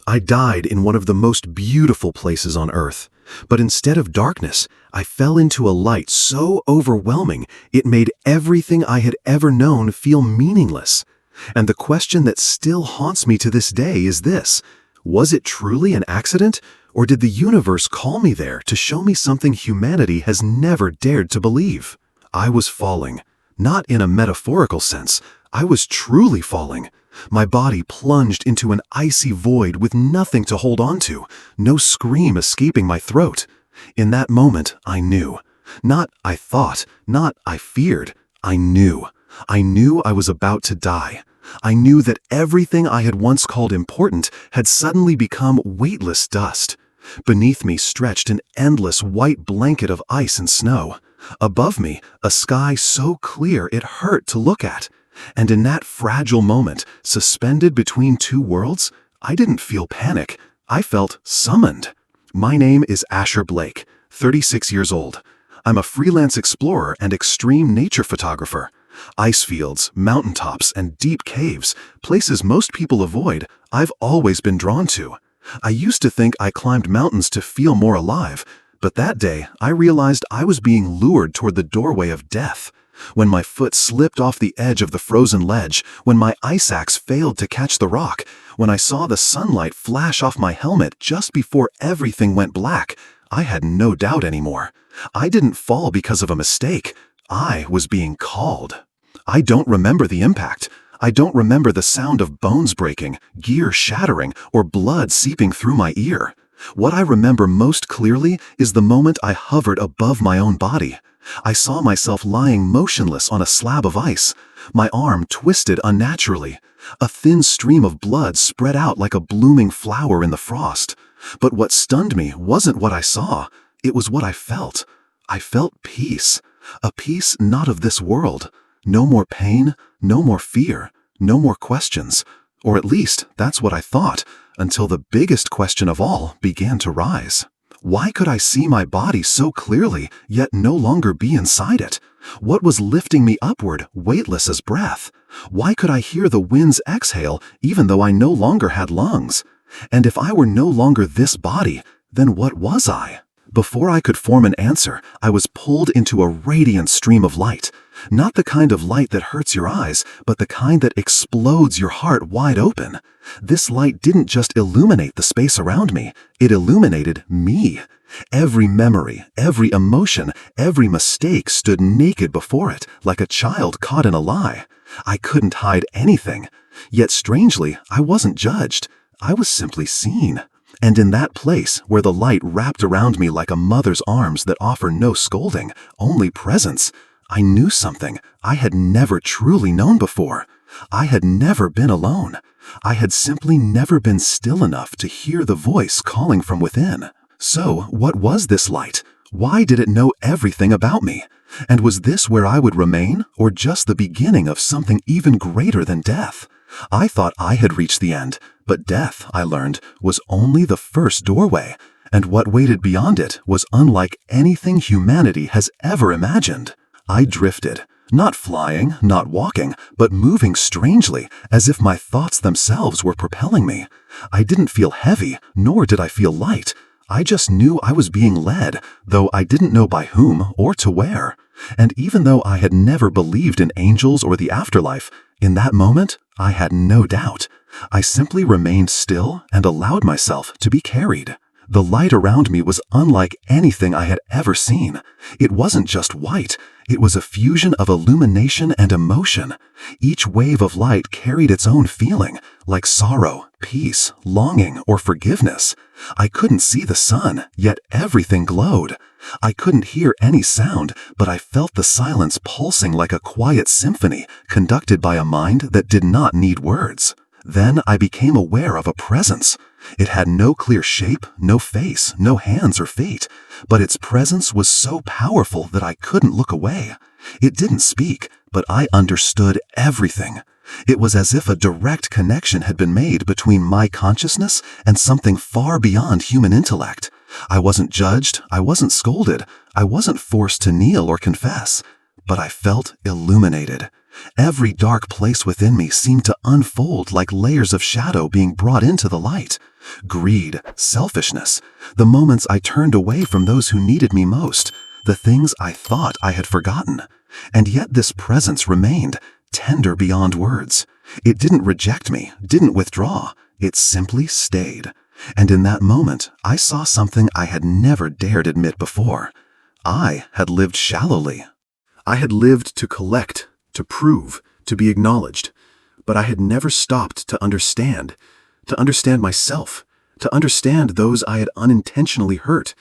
I died in one of the most beautiful places on earth, but instead of darkness, I fell into a light so overwhelming it made everything I had ever known feel meaningless. And the question that still haunts me to this day is this: was it truly an accident, or did the universe call me there to show me something humanity has never dared to believe? I was falling, not in a metaphorical sense. I was truly falling. My body plunged into an icy void with nothing to hold on to, no scream escaping my throat. In that moment, I knew. Not I thought, not I feared. I knew. I knew I was about to die. I knew that everything I had once called important had suddenly become weightless dust. Beneath me stretched an endless white blanket of ice and snow. Above me, a sky so clear it hurt to look at. And in that fragile moment, suspended between two worlds, I didn't feel panic. I felt summoned. My name is Asher Blake, 36 years old. I'm a freelance explorer and extreme nature photographer. Ice fields, mountaintops, and deep caves, places most people avoid, I've always been drawn to. I used to think I climbed mountains to feel more alive, but that day I realized I was being lured toward the doorway of death. When my foot slipped off the edge of the frozen ledge, when my ice axe failed to catch the rock, when I saw the sunlight flash off my helmet just before everything went black, I had no doubt anymore. I didn't fall because of a mistake. I was being called. I don't remember the impact. I don't remember the sound of bones breaking, gear shattering, or blood seeping through my ear. What I remember most clearly is the moment I hovered above my own body. I saw myself lying motionless on a slab of ice, my arm twisted unnaturally. A thin stream of blood spread out like a blooming flower in the frost. But what stunned me wasn't what I saw, it was what I felt. I felt peace, a peace not of this world. No more pain, no more fear, no more questions. Or at least, that's what I thought, until the biggest question of all began to rise. Why could I see my body so clearly, yet no longer be inside it? What was lifting me upward, weightless as breath? Why could I hear the wind's exhale, even though I no longer had lungs? And if I were no longer this body, then what was I? Before I could form an answer, I was pulled into a radiant stream of light. Not the kind of light that hurts your eyes, but the kind that explodes your heart wide open. This light didn't just illuminate the space around me, it illuminated me. Every memory, every emotion, every mistake stood naked before it, like a child caught in a lie. I couldn't hide anything. Yet strangely, I wasn't judged. I was simply seen. And in that place, where the light wrapped around me like a mother's arms that offer no scolding, only presence, I knew something I had never truly known before. I had never been alone. I had simply never been still enough to hear the voice calling from within. So, what was this light? Why did it know everything about me? And was this where I would remain, or just the beginning of something even greater than death? I thought I had reached the end, but death, I learned, was only the first doorway, and what waited beyond it was unlike anything humanity has ever imagined. I drifted, not flying, not walking, but moving strangely, as if my thoughts themselves were propelling me. I didn't feel heavy, nor did I feel light. I just knew I was being led, though I didn't know by whom or to where. And even though I had never believed in angels or the afterlife, in that moment, I had no doubt. I simply remained still and allowed myself to be carried. The light around me was unlike anything I had ever seen. It wasn't just white. It was a fusion of illumination and emotion. Each wave of light carried its own feeling, like sorrow, peace, longing, or forgiveness. I couldn't see the sun, yet everything glowed. I couldn't hear any sound, but I felt the silence pulsing like a quiet symphony conducted by a mind that did not need words. Then I became aware of a presence. It had no clear shape, no face, no hands or feet, but its presence was so powerful that I couldn't look away. It didn't speak, but I understood everything. It was as if a direct connection had been made between my consciousness and something far beyond human intellect. I wasn't judged, I wasn't scolded, I wasn't forced to kneel or confess, but I felt illuminated. Every dark place within me seemed to unfold like layers of shadow being brought into the light. Greed, selfishness, the moments I turned away from those who needed me most, the things I thought I had forgotten. And yet this presence remained, tender beyond words. It didn't reject me, didn't withdraw. It simply stayed. And in that moment, I saw something I had never dared admit before. I had lived shallowly. I had lived to collect, to prove, to be acknowledged. But I had never stopped to understand myself, to understand those I had unintentionally hurt,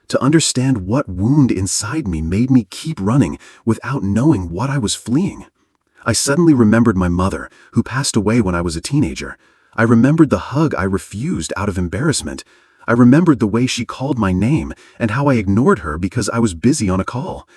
to understand what wound inside me made me keep running without knowing what I was fleeing. I suddenly remembered my mother, who passed away when I was a teenager. I remembered the hug I refused out of embarrassment. I remembered the way she called my name and how I ignored her because I was busy on a call.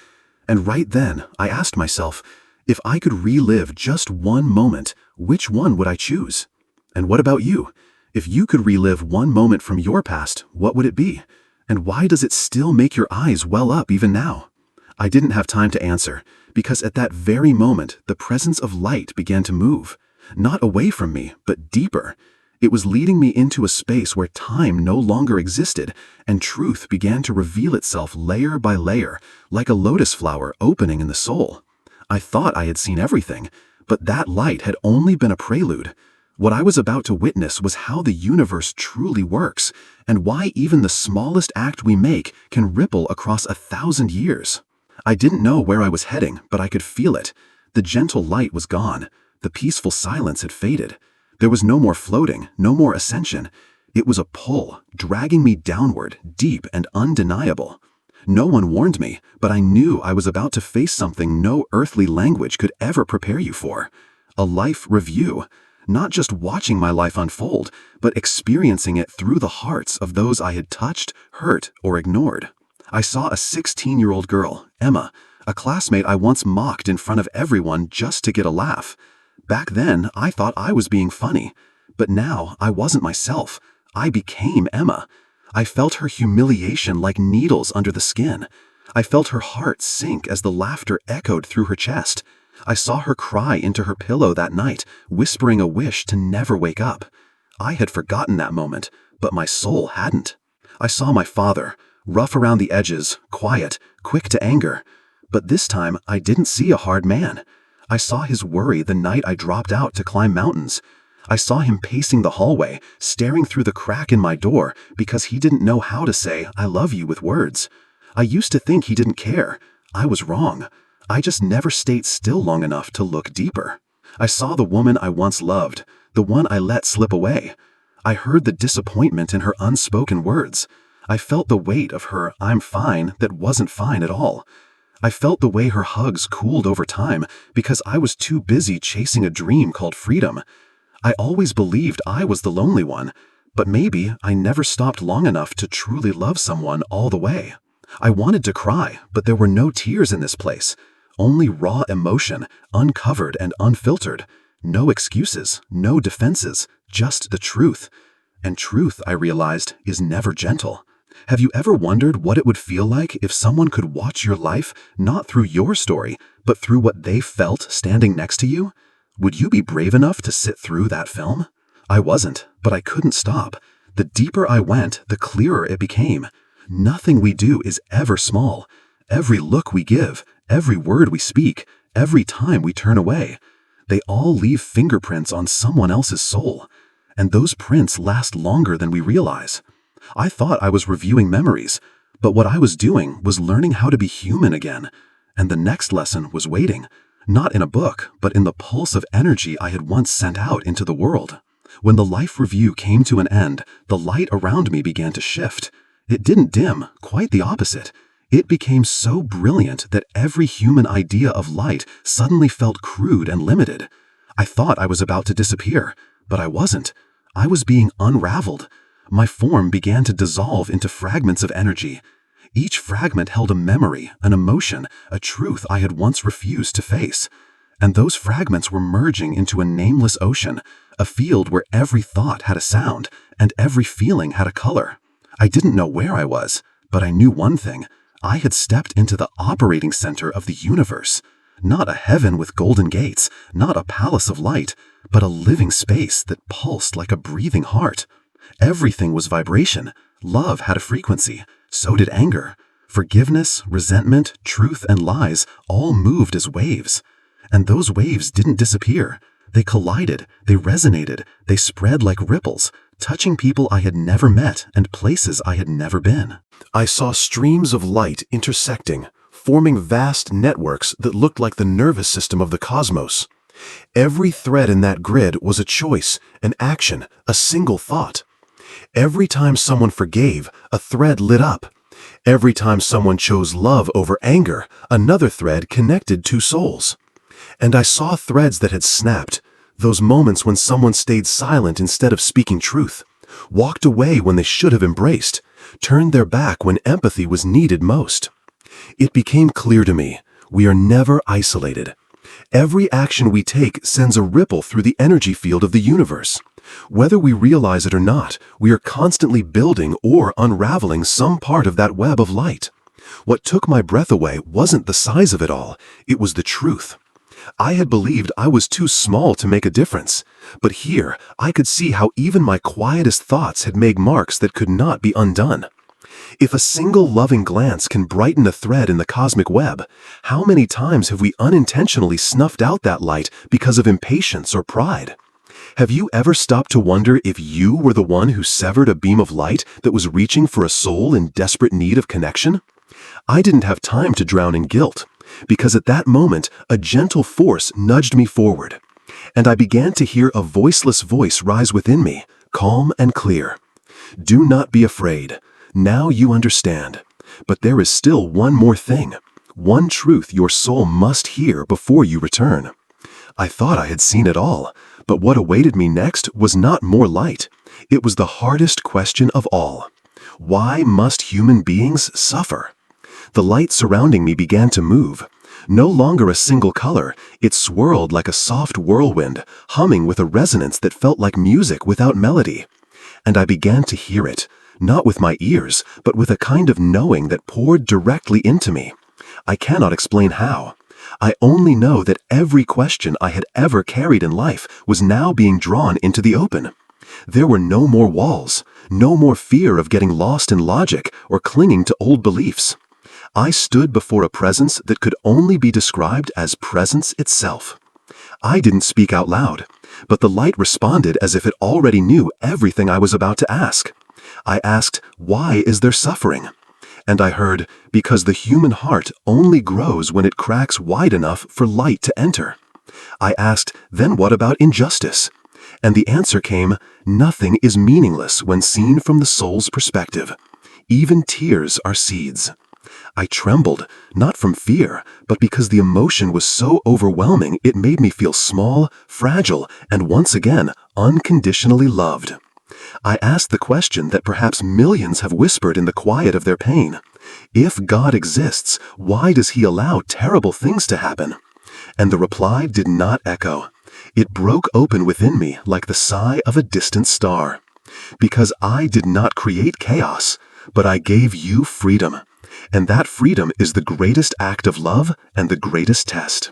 And right then, I asked myself, if I could relive just one moment, which one would I choose? And what about you? If you could relive one moment from your past, what would it be? And why does it still make your eyes well up even now? I didn't have time to answer, because at that very moment, the presence of light began to move. Not away from me, but deeper. It was leading me into a space where time no longer existed, and truth began to reveal itself layer by layer, like a lotus flower opening in the soul. I thought I had seen everything, but that light had only been a prelude. What I was about to witness was how the universe truly works, and why even the smallest act we make can ripple across 1,000 years. I didn't know where I was heading, but I could feel it. The gentle light was gone. The peaceful silence had faded. There was no more floating, no more ascension. It was a pull, dragging me downward, deep and undeniable. No one warned me, but I knew I was about to face something no earthly language could ever prepare you for. A life review. Not just watching my life unfold, but experiencing it through the hearts of those I had touched, hurt, or ignored. I saw a 16-year-old girl, Emma, a classmate I once mocked in front of everyone just to get a laugh. Back then, I thought I was being funny, but now I wasn't myself. I became Emma. I felt her humiliation like needles under the skin. I felt her heart sink as the laughter echoed through her chest. I saw her cry into her pillow that night, whispering a wish to never wake up. I had forgotten that moment, but my soul hadn't. I saw my father, rough around the edges, quiet, quick to anger. But this time, I didn't see a hard man. I saw his worry the night I dropped out to climb mountains. I saw him pacing the hallway, staring through the crack in my door because he didn't know how to say, "I love you" with words. I used to think he didn't care. I was wrong. I just never stayed still long enough to look deeper. I saw the woman I once loved, the one I let slip away. I heard the disappointment in her unspoken words. I felt the weight of her "I'm fine" that wasn't fine at all. I felt the way her hugs cooled over time because I was too busy chasing a dream called freedom. I always believed I was the lonely one, but maybe I never stopped long enough to truly love someone all the way. I wanted to cry, but there were no tears in this place. Only raw emotion, uncovered and unfiltered. No excuses, no defenses, just the truth. And truth, I realized, is never gentle. Have you ever wondered what it would feel like if someone could watch your life not through your story, but through what they felt standing next to you? Would you be brave enough to sit through that film? I wasn't, but I couldn't stop. The deeper I went, the clearer it became. Nothing we do is ever small. Every look we give, every word we speak, every time we turn away, they all leave fingerprints on someone else's soul. And those prints last longer than we realize. I thought I was reviewing memories, but what I was doing was learning how to be human again. And the next lesson was waiting, not in a book, but in the pulse of energy I had once sent out into the world. When the life review came to an end, the light around me began to shift. It didn't dim, quite the opposite. It became so brilliant that every human idea of light suddenly felt crude and limited. I thought I was about to disappear, but I wasn't. I was being unraveled. My form began to dissolve into fragments of energy. Each fragment held a memory, an emotion, a truth I had once refused to face. And those fragments were merging into a nameless ocean, a field where every thought had a sound, and every feeling had a color. I didn't know where I was, but I knew one thing. I had stepped into the operating center of the universe. Not a heaven with golden gates, not a palace of light, but a living space that pulsed like a breathing heart. Everything was vibration. Love had a frequency. So did anger. Forgiveness, resentment, truth, and lies all moved as waves. And those waves didn't disappear. They collided, they resonated, they spread like ripples, touching people I had never met and places I had never been. I saw streams of light intersecting, forming vast networks that looked like the nervous system of the cosmos. Every thread in that grid was a choice, an action, a single thought. Every time someone forgave, a thread lit up. Every time someone chose love over anger, another thread connected two souls. And I saw threads that had snapped, those moments when someone stayed silent instead of speaking truth, walked away when they should have embraced, turned their back when empathy was needed most. It became clear to me, we are never isolated. Every action we take sends a ripple through the energy field of the universe. Whether we realize it or not, we are constantly building or unraveling some part of that web of light. What took my breath away wasn't the size of it all, it was the truth. I had believed I was too small to make a difference, but here I could see how even my quietest thoughts had made marks that could not be undone. If a single loving glance can brighten a thread in the cosmic web, how many times have we unintentionally snuffed out that light because of impatience or pride? Have you ever stopped to wonder if you were the one who severed a beam of light that was reaching for a soul in desperate need of connection? I didn't have time to drown in guilt, because at that moment a gentle force nudged me forward, and I began to hear a voiceless voice rise within me, calm and clear. Do not be afraid. Now you understand. But there is still one more thing, one truth your soul must hear before you return. I thought I had seen it all, but what awaited me next was not more light. It was the hardest question of all. Why must human beings suffer? The light surrounding me began to move. No longer a single color, it swirled like a soft whirlwind, humming with a resonance that felt like music without melody. And I began to hear it, not with my ears, but with a kind of knowing that poured directly into me. I cannot explain how. I only know that every question I had ever carried in life was now being drawn into the open. There were no more walls, no more fear of getting lost in logic or clinging to old beliefs. I stood before a presence that could only be described as presence itself. I didn't speak out loud, but the light responded as if it already knew everything I was about to ask. I asked, why is there suffering? And I heard, because the human heart only grows when it cracks wide enough for light to enter. I asked, then what about injustice? And the answer came, nothing is meaningless when seen from the soul's perspective. Even tears are seeds. I trembled, not from fear, but because the emotion was so overwhelming it made me feel small, fragile, and once again, unconditionally loved. I asked the question that perhaps millions have whispered in the quiet of their pain. If God exists, why does He allow terrible things to happen? And the reply did not echo. It broke open within me like the sigh of a distant star. Because I did not create chaos, but I gave you freedom. And that freedom is the greatest act of love and the greatest test.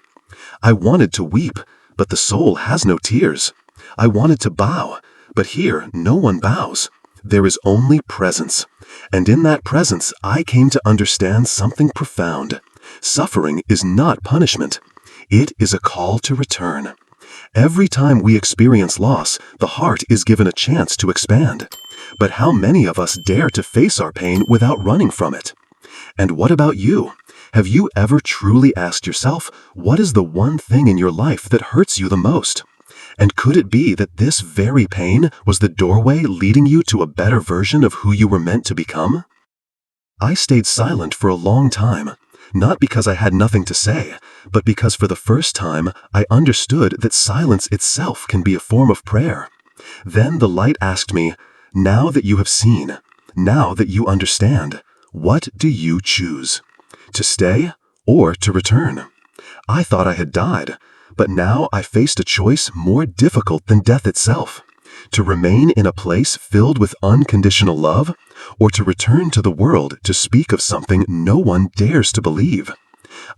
I wanted to weep, but the soul has no tears. I wanted to bow, but here no one bows. There is only presence. And in that presence I came to understand something profound. Suffering is not punishment. It is a call to return. Every time we experience loss, the heart is given a chance to expand. But how many of us dare to face our pain without running from it? And what about you? Have you ever truly asked yourself, what is the one thing in your life that hurts you the most? And could it be that this very pain was the doorway leading you to a better version of who you were meant to become? I stayed silent for a long time, not because I had nothing to say, but because for the first time I understood that silence itself can be a form of prayer. Then the light asked me, now that you have seen, now that you understand, what do you choose? To stay or to return? I thought I had died, but now I faced a choice more difficult than death itself. To remain in a place filled with unconditional love, or to return to the world to speak of something no one dares to believe.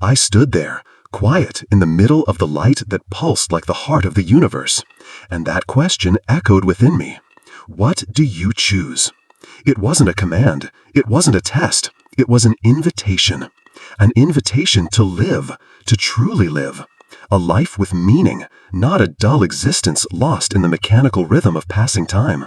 I stood there, quiet in the middle of the light that pulsed like the heart of the universe, and that question echoed within me. What do you choose? It wasn't a command. It wasn't a test. It was an invitation. An invitation to live, to truly live. A life with meaning, not a dull existence lost in the mechanical rhythm of passing time.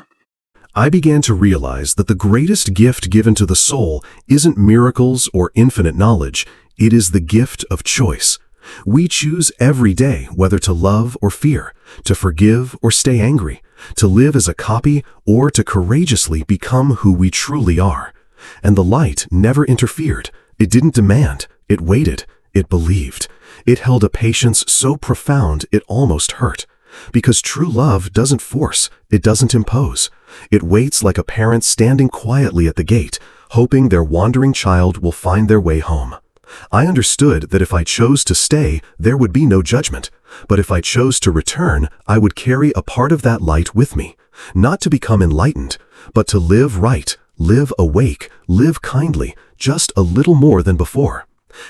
I began to realize that the greatest gift given to the soul isn't miracles or infinite knowledge. It is the gift of choice. We choose every day whether to love or fear, to forgive or stay angry, to live as a copy or to courageously become who we truly are. And the light never interfered. It didn't demand. It waited. It believed. It held a patience so profound it almost hurt. Because true love doesn't force. It doesn't impose. It waits like a parent standing quietly at the gate, hoping their wandering child will find their way home. I understood that if I chose to stay, there would be no judgment. But if I chose to return, I would carry a part of that light with me. Not to become enlightened, but to live right, live awake, live kindly, just a little more than before.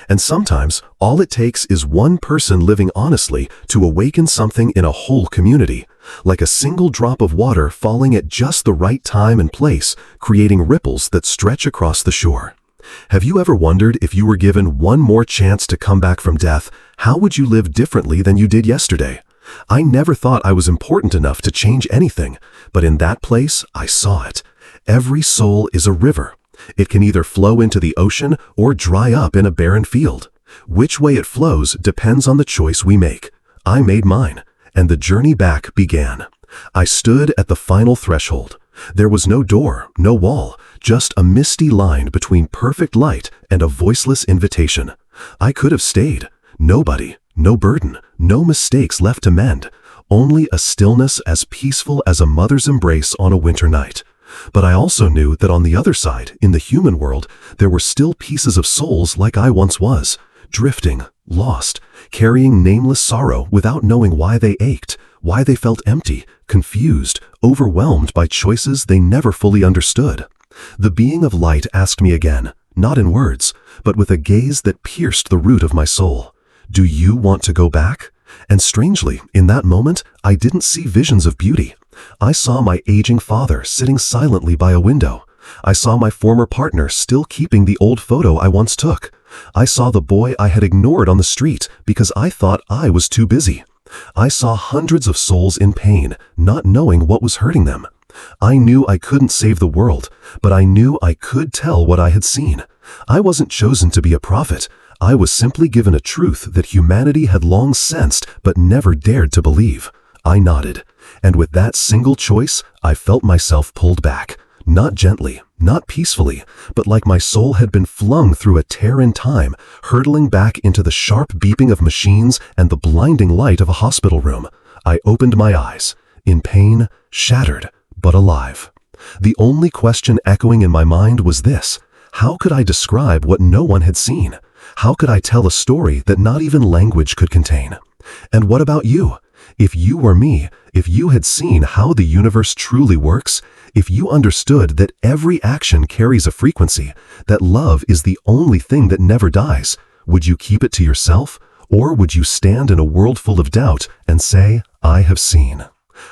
And sometimes, all it takes is one person living honestly to awaken something in a whole community, like a single drop of water falling at just the right time and place, creating ripples that stretch across the shore. Have you ever wondered if you were given one more chance to come back from death, how would you live differently than you did yesterday? I never thought I was important enough to change anything, but in that place, I saw it. Every soul is a river. It can either flow into the ocean or dry up in a barren field. Which way it flows depends on the choice we make. I made mine, and the journey back began. I stood at the final threshold. There was no door, no wall, just a misty line between perfect light and a voiceless invitation. I could have stayed. Nobody, no burden, no mistakes left to mend, only a stillness as peaceful as a mother's embrace on a winter night. But I also knew that on the other side, in the human world, there were still pieces of souls like I once was, drifting, lost, carrying nameless sorrow without knowing why they ached, why they felt empty, confused, overwhelmed by choices they never fully understood. The being of light asked me again, not in words, but with a gaze that pierced the root of my soul. Do you want to go back? And strangely, in that moment, I didn't see visions of beauty. I saw my aging father sitting silently by a window. I saw my former partner still keeping the old photo I once took. I saw the boy I had ignored on the street because I thought I was too busy. I saw hundreds of souls in pain, not knowing what was hurting them. I knew I couldn't save the world, but I knew I could tell what I had seen. I wasn't chosen to be a prophet. I was simply given a truth that humanity had long sensed but never dared to believe. I nodded, and with that single choice, I felt myself pulled back. Not gently, not peacefully, but like my soul had been flung through a tear in time, hurtling back into the sharp beeping of machines and the blinding light of a hospital room. I opened my eyes, in pain, shattered, but alive. The only question echoing in my mind was this: how could I describe what no one had seen? How could I tell a story that not even language could contain? And what about you? If you were me, if you had seen how the universe truly works, if you understood that every action carries a frequency, that love is the only thing that never dies, would you keep it to yourself? Or would you stand in a world full of doubt and say, I have seen.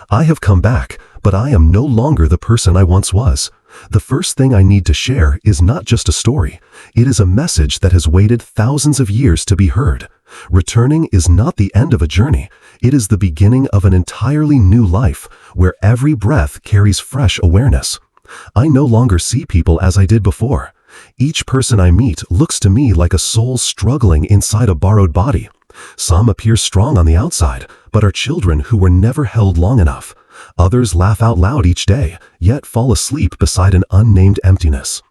I have come back, but I am no longer the person I once was. The first thing I need to share is not just a story. It is a message that has waited thousands of years to be heard. Returning is not the end of a journey. It is the beginning of an entirely new life, where every breath carries fresh awareness. I no longer see people as I did before. Each person I meet looks to me like a soul struggling inside a borrowed body. Some appear strong on the outside, but are children who were never held long enough. Others laugh out loud each day, yet fall asleep beside an unnamed emptiness.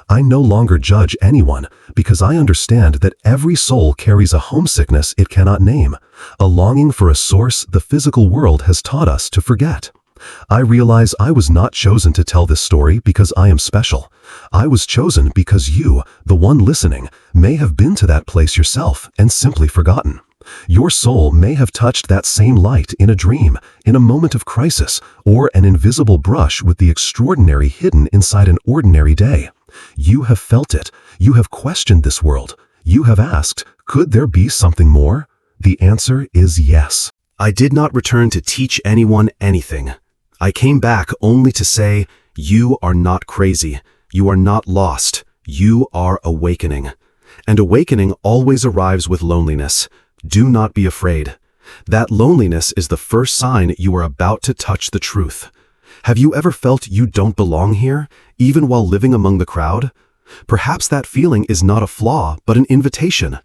I no longer judge anyone because I understand that every soul carries a homesickness it cannot name, a longing for a source the physical world has taught us to forget. I realize I was not chosen to tell this story because I am special. I was chosen because you, the one listening, may have been to that place yourself and simply forgotten. Your soul may have touched that same light in a dream, in a moment of crisis, or an invisible brush with the extraordinary hidden inside an ordinary day. You have felt it. You have questioned this world. You have asked, could there be something more? The answer is yes. I did not return to teach anyone anything. I came back only to say, you are not crazy. You are not lost. You are awakening. And awakening always arrives with loneliness. Do not be afraid. That loneliness is the first sign you are about to touch the truth. Have you ever felt you don't belong here, even while living among the crowd? Perhaps that feeling is not a flaw, but an invitation.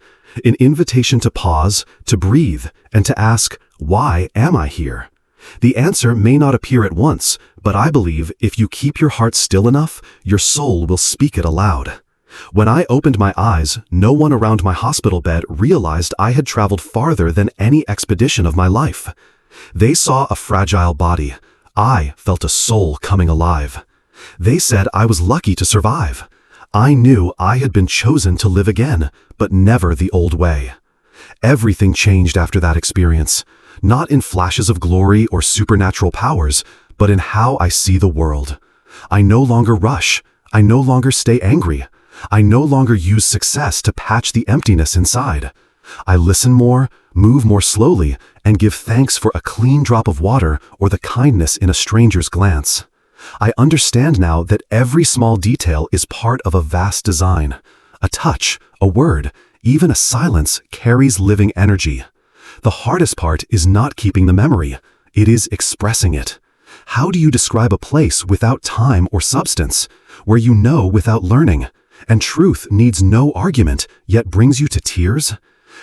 An invitation to pause, to breathe, and to ask, why am I here? The answer may not appear at once, but I believe if you keep your heart still enough, your soul will speak it aloud. When I opened my eyes, no one around my hospital bed realized I had traveled farther than any expedition of my life. They saw a fragile body. I felt a soul coming alive. They said I was lucky to survive. I knew I had been chosen to live again, but never the old way. Everything changed after that experience, not in flashes of glory or supernatural powers, but in how I see the world. I no longer rush. I no longer stay angry. I no longer use success to patch the emptiness inside. I listen more, move more slowly, and give thanks for a clean drop of water or the kindness in a stranger's glance. I understand now that every small detail is part of a vast design. A touch, a word, even a silence carries living energy. The hardest part is not keeping the memory. It is expressing it. How do you describe a place without time or substance, where you know without learning, and truth needs no argument, yet brings you to tears?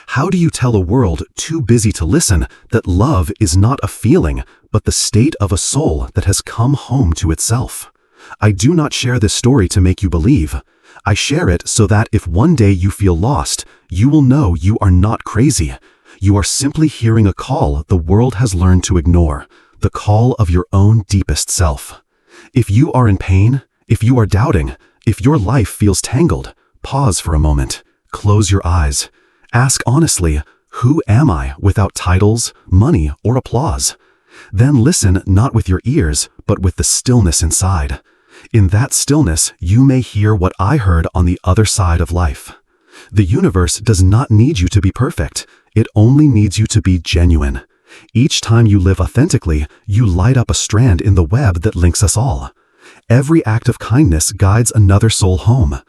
How do you tell a world too busy to listen that love is not a feeling, but the state of a soul that has come home to itself? I do not share this story to make you believe. I share it so that if one day you feel lost, you will know you are not crazy. You are simply hearing a call the world has learned to ignore, the call of your own deepest self. If you are in pain, if you are doubting, if your life feels tangled, pause for a moment. Close your eyes. Ask honestly, who am I without titles, money, or applause? Then listen not with your ears, but with the stillness inside. In that stillness, you may hear what I heard on the other side of life. The universe does not need you to be perfect. It only needs you to be genuine. Each time you live authentically, you light up a strand in the web that links us all. Every act of kindness guides another soul home.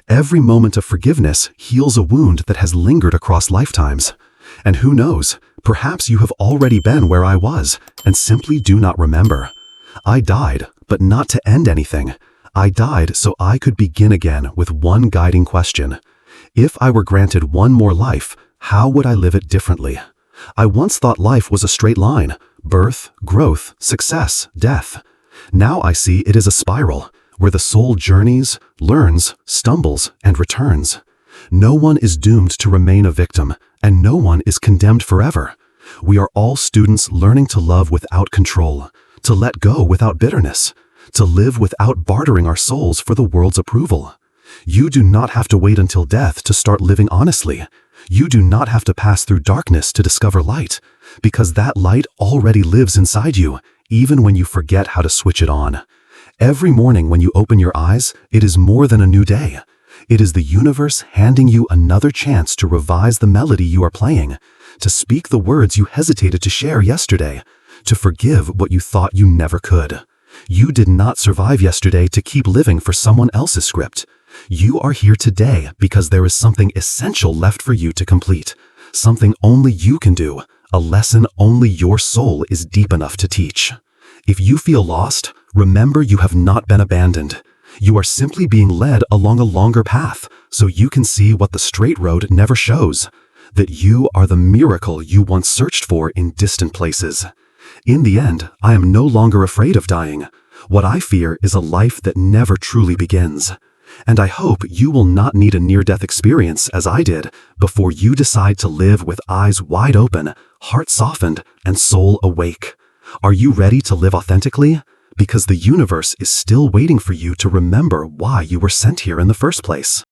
Every moment of forgiveness heals a wound that has lingered across lifetimes. And who knows, perhaps you have already been where I was and simply do not remember. I died, but not to end anything. I died so I could begin again with one guiding question. If I were granted one more life, how would I live it differently? I once thought life was a straight line: birth, growth, success, death. Now I see it is a spiral, where the soul journeys, learns, stumbles, and returns. No one is doomed to remain a victim, and no one is condemned forever. We are all students learning to love without control, to let go without bitterness, to live without bartering our souls for the world's approval. You do not have to wait until death to start living honestly. You do not have to pass through darkness to discover light, because that light already lives inside you, even when you forget how to switch it on. Every morning when you open your eyes, it is more than a new day. It is the universe handing you another chance to revise the melody you are playing, to speak the words you hesitated to share yesterday, to forgive what you thought you never could. You did not survive yesterday to keep living for someone else's script. You are here today because there is something essential left for you to complete, something only you can do, a lesson only your soul is deep enough to teach. If you feel lost, remember you have not been abandoned. You are simply being led along a longer path so you can see what the straight road never shows, that you are the miracle you once searched for in distant places. In the end, I am no longer afraid of dying. What I fear is a life that never truly begins. And I hope you will not need a near-death experience as I did before you decide to live with eyes wide open, heart softened, and soul awake. Are you ready to live authentically? Because the universe is still waiting for you to remember why you were sent here in the first place.